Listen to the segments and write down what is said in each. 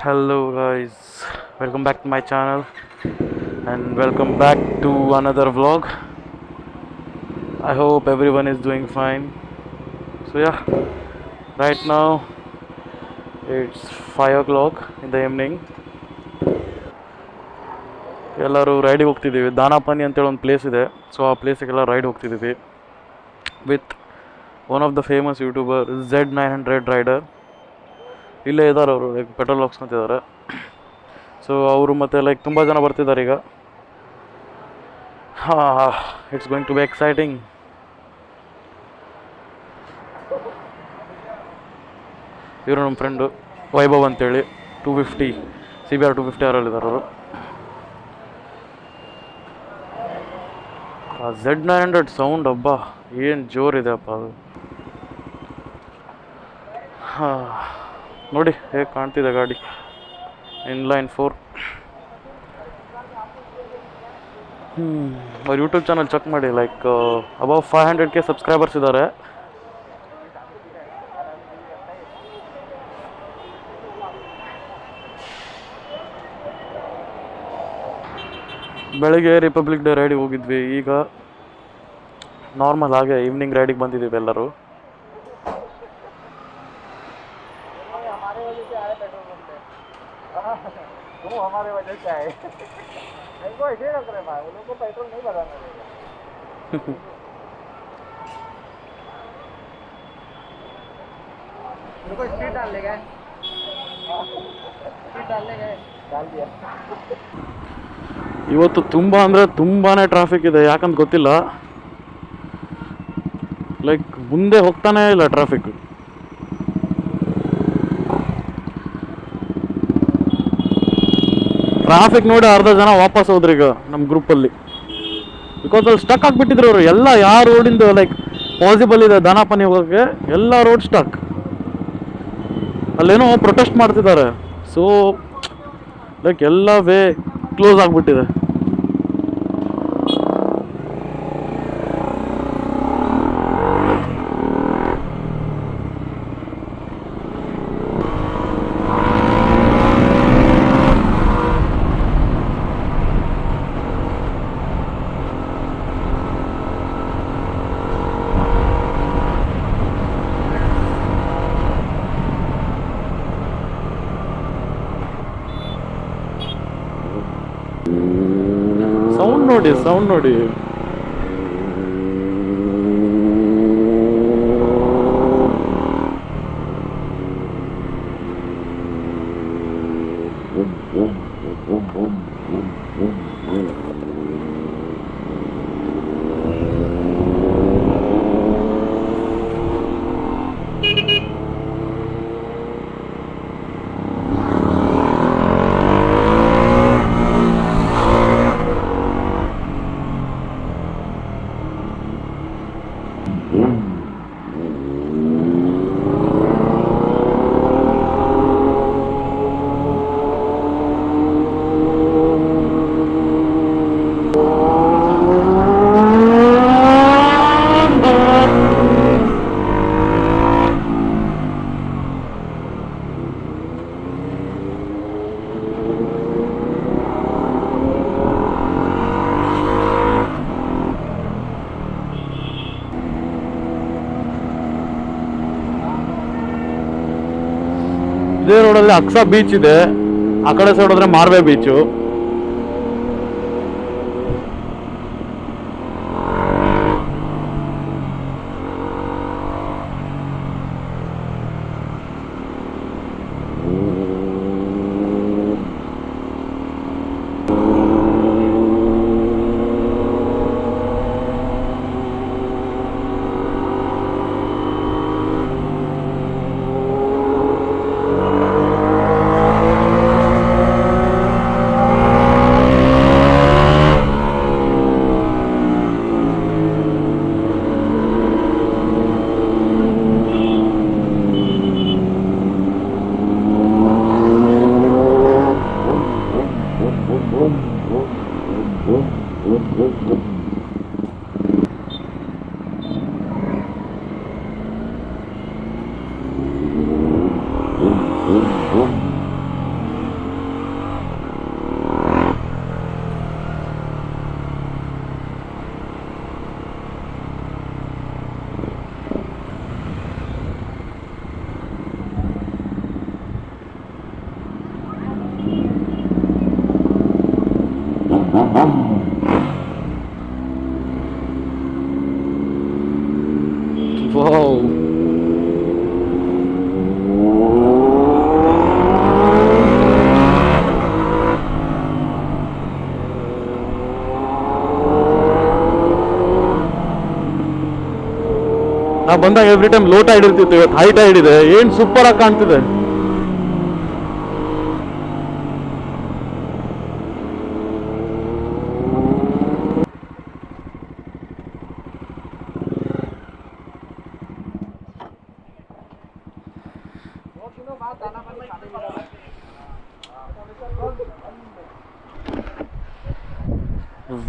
Hello guys, welcome back to my channel and welcome back to another vlog. I hope everyone is doing fine. So yeah, right now it's 5 o'clock in the evening. ಎಲ್ಲರೂ ರೈಡಿಗೆ ಹೋಗ್ತಿದ್ದೀವಿ. ದಾನಾಪಾನಿ ಅಂತೇಳಿ ಒಂದು place ಇದೆ, so ಆ ಪ್ಲೇಸಿಗೆಲ್ಲ ride ಹೋಗ್ತಿದ್ದೀವಿ with one of the famous youtuber Z900 Rider. ಇಲ್ಲೇ ಇದ್ದಾರೆ ಅವರು, ಲೈಕ್ ಪೆಟ್ರೋಲ್ ಹಾಕ್ಸ್ಕೊತಿದ್ದಾರೆ. ಸೊ ಅವರು ಮತ್ತು ಲೈಕ್ ತುಂಬ ಜನ ಬರ್ತಿದ್ದಾರೆ ಈಗ. It's going to be exciting. ಇವರು ನಮ್ಮ ಫ್ರೆಂಡು ವೈಭವ್ ಅಂತೇಳಿ 250 CBR 250 ಅವರಲ್ಲಿದ್ದಾರೆ ಅವರು. Z900 ಸೌಂಡ್ ಹಬ್ಬ ಏನು ಜೋರಿದೆ ಅಪ್ಪ ಅದು. ನೋಡಿ ಹೇಗೆ ಕಾಣ್ತಿದೆ ಗಾಡಿ. Inline4. ಅವ್ರ ಯೂಟ್ಯೂಬ್ ಚಾನಲ್ ಚೆಕ್ ಮಾಡಿ, ಲೈಕ್ ಅಬೌವ್ 500K ಸಬ್ಸ್ಕ್ರೈಬರ್ಸ್ ಇದ್ದಾರೆ. ಬೆಳಗ್ಗೆ ರಿಪಬ್ಲಿಕ್ ಡೇ ರೈಡಿಗೆ ಹೋಗಿದ್ವಿ. ಈಗ ನಾರ್ಮಲ್ ಹಾಗೆ ಈವ್ನಿಂಗ್ ರೈಡಿಗೆ ಬಂದಿದ್ದೀವಿ ಎಲ್ಲರೂ. ಇವತ್ತು ತುಂಬ ಅಂದರೆ ತುಂಬಾ ಟ್ರಾಫಿಕ್ ಇದೆ. ಯಾಕಂತ ಗೊತ್ತಿಲ್ಲ, ಲೈಕ್ ಮುಂದೆ ಹೋಗ್ತಾನೇ ಇಲ್ಲ ಟ್ರಾಫಿಕ್. ಟ್ರಾಫಿಕ್ ನೋಡಿ ಅರ್ಧ ಜನ ವಾಪಸ್ ಹೋದ್ರಿ ಈಗ ನಮ್ಮ ಗ್ರೂಪಲ್ಲಿ. ಬಿಕಾಸ್ ಅಲ್ಲಿ ಸ್ಟಕ್ ಆಗಿಬಿಟ್ಟಿದ್ರು ಅವರು ಎಲ್ಲ. ಯಾವ ರೋಡಿಂದು ಲೈಕ್ ಪಾಸಿಬಲ್ ಇದೆ ದಾನಾಪಾನಿ ಹೋಗೋಕ್ಕೆ, ಎಲ್ಲ ರೋಡ್ ಸ್ಟಕ್. ಅಲ್ಲೇನೋ ಪ್ರೊಟೆಸ್ಟ್ ಮಾಡ್ತಿದ್ದಾರೆ. ಸೊ ಲೈಕ್ ಎಲ್ಲ ವೇ ಕ್ಲೋಸ್ ಆಗಿಬಿಟ್ಟಿದೆ. ಸೌಂಡ್ ನೋಡಿ. ಇದೇ ರೋಡಲ್ಲಿ ಅಕ್ಸಾ ಬೀಚ್ ಇದೆ, ಆ ಕಡೆ ಸೈಡ್ ಹೋದ್ರೆ ಮಾರ್ವೆ ಬೀಚು. ವಾವ್. ನಾವು ಬಂದಾಗ ಎವ್ರಿ ಟೈಮ್ ಲೋ ಟೈಡ್ ಇರ್ತಿತ್ತು, ಇವತ್ತು ಹೈ ಟೈಡ್ ಇದೆ. ಏನ್ ಸೂಪರ್ ಆಗಿ ಕಾಣ್ತಿದೆ.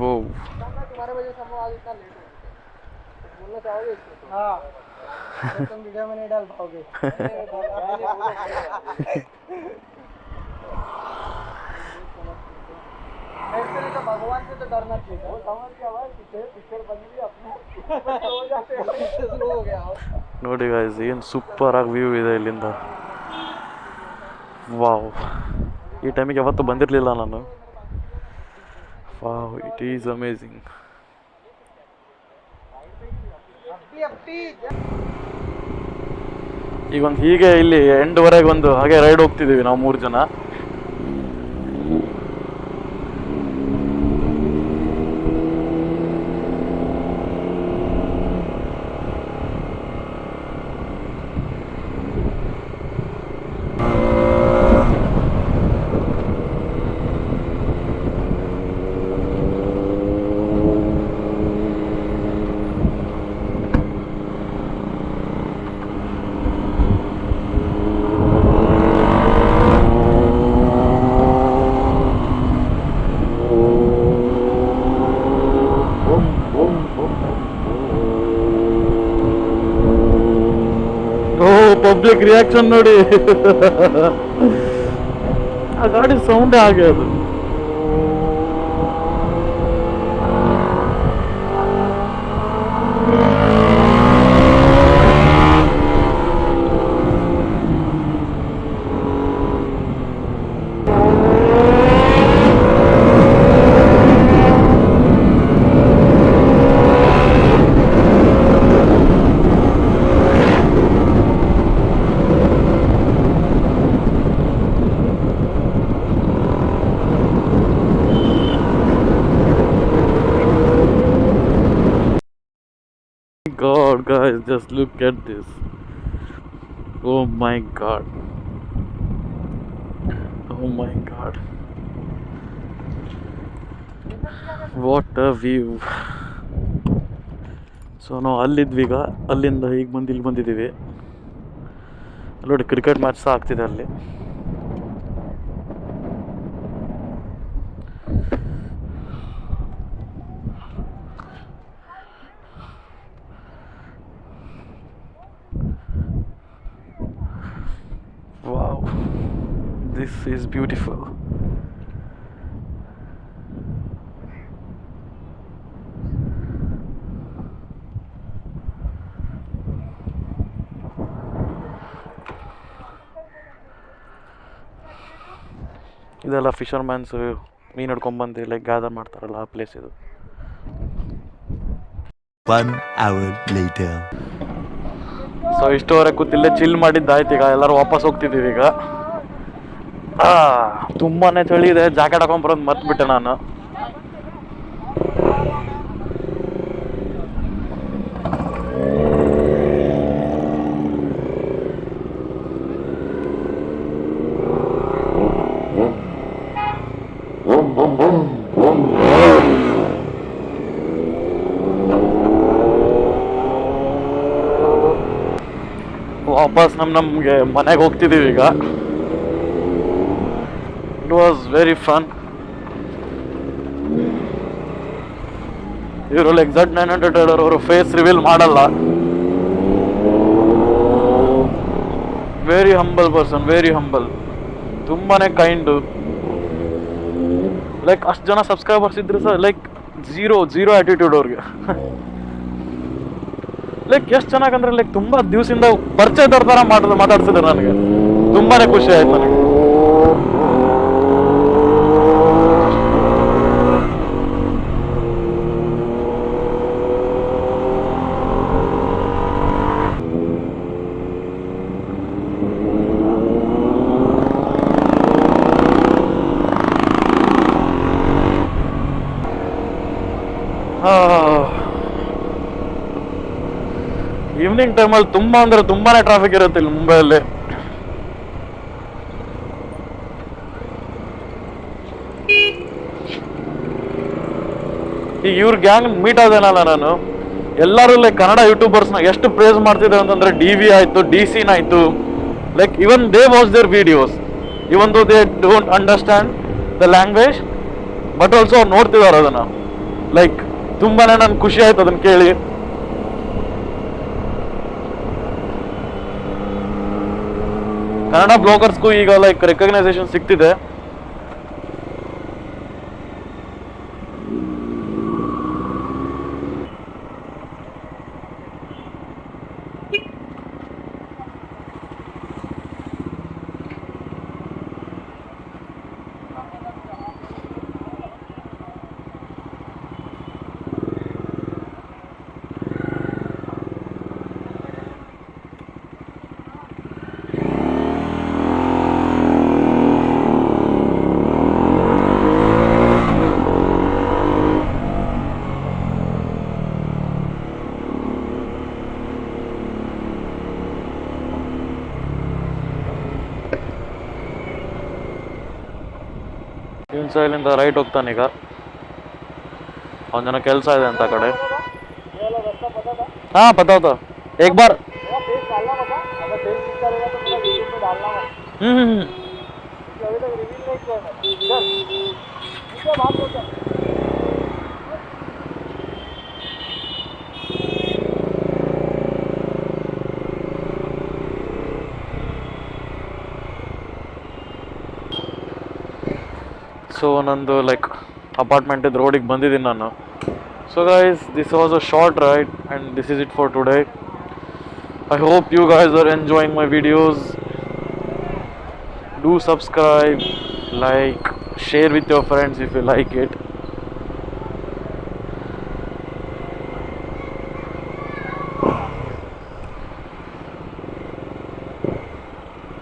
वो तुम्हारे वजह से हम आज इतना लेट हो गए। बोलना चाहोगे इसको? हाँ, तुम वीडियो में नहीं डाल पाओगे। ऐसे तो भगवान से तो डरना चाहिए। वो समझ गया भाई, पिक्चर बन गई अपने हो जाते हैं, शुरू हो गया। ನೋಡಿ ಗಾಯ್ಸ್, ಏನು ಸೂಪರ್ ಆಗಿ ವ್ಯೂ ಇದೆ ಇಲ್ಲಿಂದ. ವಾವ್, ಈ ಟೈಮಿಗೆ ಯಾವತ್ತೂ ಬಂದಿರಲಿಲ್ಲ ನಾನು. Wow, it is amazing. ಈಗ ಒಂದು ಹೀಗೆ ಇಲ್ಲಿ ಎಂಡ್ವರೆಗೆ ಒಂದು ಹಾಗೆ ರೈಡ್ ಹೋಗ್ತಿದ್ದೀವಿ ನಾವು 3 ಜನ. ಪಬ್ಲಿಕ್ ರಿಯಾಕ್ಷನ್ ನೋಡಿ. ಆ ಗಾಡಿ ಸೌಂಡೇ ಹಾಗೆ ಅದು. God, guys, just look at this. Oh my god. Oh my god. What a view. So ನಾವು ಅಲ್ಲಿದ್ವಿ, ಈಗ ಅಲ್ಲಿಂದ ಈಗ ಬಂದು ಇಲ್ಲಿ ಬಂದಿದ್ದೀವಿ. ನೋಡಿ, ಕ್ರಿಕೆಟ್ ಮ್ಯಾಚ್ ಸಹ ಆಗ್ತಿದೆ ಅಲ್ಲಿ. Wow, this is beautiful. ಇದೆಲ್ಲ ಫಿಶರ್ಮ್ಯಾನ್ಸ್ ಮೀನು ಹಿಡ್ಕೊಂಡ್ಬಂದು ಲೈಕ್ ಗ್ಯಾದರ್ ಮಾಡ್ತಾರಲ್ಲ, ಆ ಪ್ಲೇಸ್ ಇದು. 1 hour later. ಸೊ ಇಷ್ಟುವರೆಗೆ ಕೂತಿಲ್ಲೇ ಚಿಲ್ ಮಾಡಿದ್ದಾಯ್ತು. ಈಗ ಎಲ್ಲರೂ ವಾಪಸ್ ಹೋಗ್ತಿದ್ದೀವಿ. ಈಗ ತುಂಬಾ ಚಳಿ ಇದೆ, ಜಾಕೆಟ್ ಹಾಕೊಂಡ್ಬರೋದು ಮರ್ತ್ಬಿಟ್ಟೆ ನಾನು. ವಾಪಸ್ ನಮಗೆ ಮನೆಗೆ ಹೋಗ್ತಿದ್ದೀವಿ ಈಗ. It was very fun. ಇವರು ಲೈಕ್ Z900 Rider ಅವರು ಫೇಸ್ ರಿವೀಲ್ ಮಾಡಲ್ಲ. Very humble person, very humble, ತುಂಬಾನೇ ಕೈಂಡು. ಲೈಕ್ ಅಷ್ಟು ಜನ ಸಬ್ಸ್ಕ್ರೈಬರ್ಸ್ ಇದ್ರು ಸರ್, ಲೈಕ್ ಝೀರೋ ಆ್ಯಟಿಟ್ಯೂಡ್ ಅವ್ರಿಗೆ. ಲೈಕ್ ಎಷ್ಟು ಚೆನ್ನಾಗಂದ್ರೆ ಲೈಕ್ ತುಂಬ ದಿವಸದಿಂದ ಪರಿಚಯದವ್ರ ಥರ ಮಾತಾಡ್ಸಿದ್ರು ನನಗೆ. ತುಂಬಾನೇ ಖುಷಿ ಆಯ್ತು ನನಗೆ. ಈವ್ನಿಂಗ್ ಟೈಮಲ್ಲಿ ತುಂಬ ಅಂದರೆ ತುಂಬಾ ಟ್ರಾಫಿಕ್ ಇರುತ್ತೆ ಇಲ್ಲಿ ಮುಂಬೈಯಲ್ಲಿ. ಈಗ ಇವ್ರ ಗ್ಯಾಂಗ್ ಮೀಟ್ ಆದೇನಲ್ಲ ನಾನು, ಎಲ್ಲರೂ ಲೈಕ್ ಕನ್ನಡ ಯೂಟ್ಯೂಬರ್ಸ್ನ ಎಷ್ಟು ಪ್ರೇಸ್ ಮಾಡ್ತಿದ್ದಾರೆ ಅಂತಂದರೆ DV ಆಯಿತು, DC ಆಯಿತು, like even they watch their videos even though they don't understand the language, but also ಅವ್ರು ನೋಡ್ತಿದ್ದಾರೆ ಅದನ್ನು. ಲೈಕ್ ತುಂಬಾ ನನ್ಗೆ ಖುಷಿ ಆಯ್ತು ಅದನ್ನು ಕೇಳಿ. ಕನ್ನಡ ಬ್ಲಾಗರ್ಸ್ಗೂ ಈಗ ಲೈಕ್ ರೆಕಗ್ನೈಸೇಷನ್ ಸಿಗ್ತಿದೆ. ಇವನ್ ಸಹ ಇಲ್ಲಿಂದ ರೈಟ್ ಹೋಗ್ತಾನೀಗ, ಅವನ ಜನ ಕೆಲಸ ಇದೆ ಅಂತ ಆ ಕಡೆ. ये वाला रास्ता पता था? हाँ पता होता एक बार। मेरा फेस डालना पता, अगर फेस दिखता रहेगा तो मेरा वीडियो में डालना है, हम्म। क्योंकि अभी तक रिवील नहीं किया मैंने। चल ठीक है, बात होता है। ಸೊ ನಂದು ಲೈಕ್ ಅಪಾರ್ಟ್ಮೆಂಟ್ ಇದ್ದ ರೋಡಿಗೆ ಬಂದಿದ್ದೀನಿ ನಾನು. So guys, this was a short ride and this is it for today. I hope you guys are enjoying my videos. Do subscribe, like, share with your friends if you like it.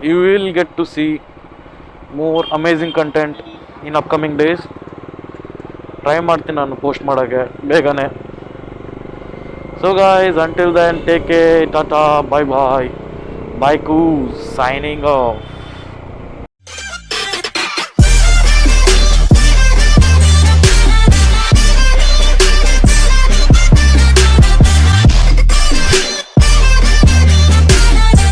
You will get to see more amazing content in upcoming days. Try ಮಾಡ್ತೀನಿ ನಾನು post ಮಾಡೋಕ್ಕೆ ಬೇಗನೆ. So guys, until then, take care, tata, bye bye, bye coos, signing off.